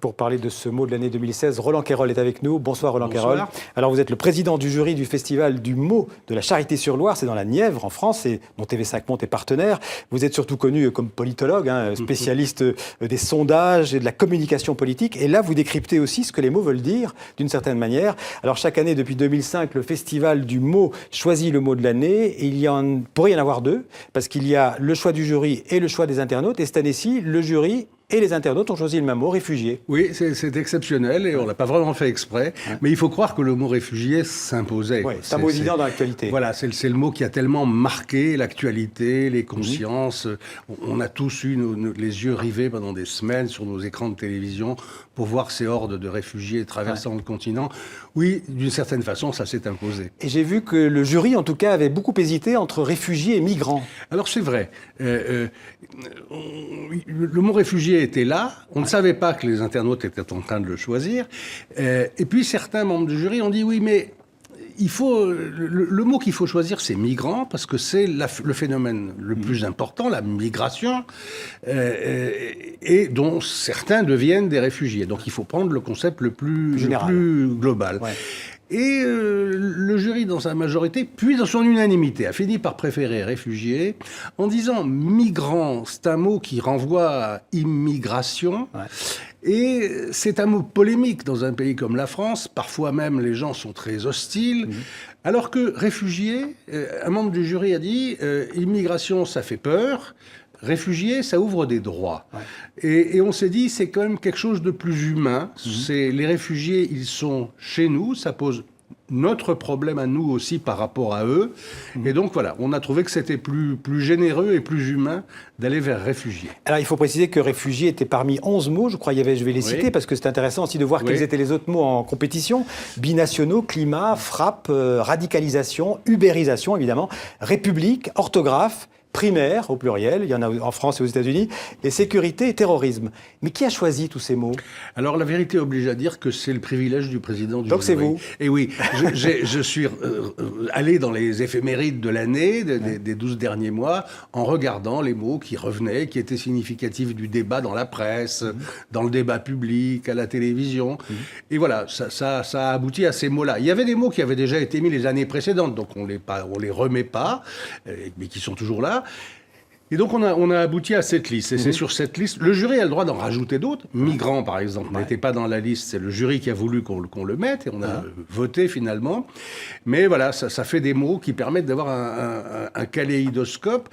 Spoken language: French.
pour parler de ce mot de l'année 2016. Roland Quérol est avec nous. Bonsoir Roland Quérol. Alors vous êtes le président du jury du festival du mot de la Charité-sur-Loire. C'est dans la Nièvre en France et dont TV5 Monde est partenaire. Vous êtes surtout connu comme politologue, spécialiste des sondages et de la communication politique. Et là, vous décryptez aussi ce que les mots veulent dire d'une certaine manière. Alors chaque année, depuis 2005, le festival du mot choisit le mot de l'année. Et pourrait y en avoir deux, parce qu'il y a le choix du jury et le choix des internautes. Et cette année-ci, le jury et les internautes ont choisi le même mot, réfugié. Oui, c'est exceptionnel et on ne l'a pas vraiment fait exprès. Mais il faut croire que le mot réfugié s'imposait. Oui, c'est un mot évident dans l'actualité. Voilà, c'est le mot qui a tellement marqué l'actualité, les consciences. On a tous eu les yeux rivés pendant des semaines sur nos écrans de télévision pour voir ces hordes de réfugiés traversant le continent. Oui, d'une certaine façon, ça s'est imposé. Et j'ai vu que le jury, en tout cas, avait beaucoup hésité entre réfugiés et migrants. Alors c'est vrai. Le mot réfugié était là. On ne savait pas que les internautes étaient en train de le choisir. Et puis certains membres du jury ont dit oui, mais le mot qu'il faut choisir, c'est migrant, parce que c'est le phénomène le plus important, la migration, et dont certains deviennent des réfugiés. Donc il faut prendre le concept le plus global. Ouais. Et le jury, dans sa majorité, puis dans son unanimité, a fini par préférer réfugiés, en disant migrant, c'est un mot qui renvoie à immigration. Ouais. Et c'est un mot polémique dans un pays comme la France. Parfois même, les gens sont très hostiles. Alors que réfugié, un membre du jury a dit immigration, ça fait peur. Réfugiés, ça ouvre des droits. Ouais. Et on s'est dit, c'est quand même quelque chose de plus humain. Les réfugiés, ils sont chez nous, ça pose notre problème à nous aussi par rapport à eux. Et donc voilà, on a trouvé que c'était plus généreux et plus humain d'aller vers réfugiés. Alors il faut préciser que réfugiés était parmi 11 mots, je crois, je vais les citer, parce que c'est intéressant aussi de voir quels étaient les autres mots en compétition. Binationaux, climat, frappe, radicalisation, ubérisation évidemment, république, orthographe, primaire, au pluriel, il y en a en France et aux États-Unis, et sécurité et terrorisme. Mais qui a choisi tous ces mots ? Alors, la vérité oblige à dire que c'est le privilège du président du jury. Donc c'est vous ? Et oui, je suis allé dans les éphémérides de l'année, des 12 derniers mois, en regardant les mots qui revenaient, qui étaient significatifs du débat dans la presse, dans le débat public, à la télévision. Et voilà, ça a abouti à ces mots-là. Il y avait des mots qui avaient déjà été mis les années précédentes, donc on les remet pas, mais qui sont toujours là. Et donc, on a abouti à cette liste. Et c'est sur cette liste... Le jury a le droit d'en rajouter d'autres. Migrants, par exemple, n'était pas dans la liste. C'est le jury qui a voulu qu'on le mette. Et on a voté, finalement. Mais voilà, ça fait des mots qui permettent d'avoir un kaléidoscope.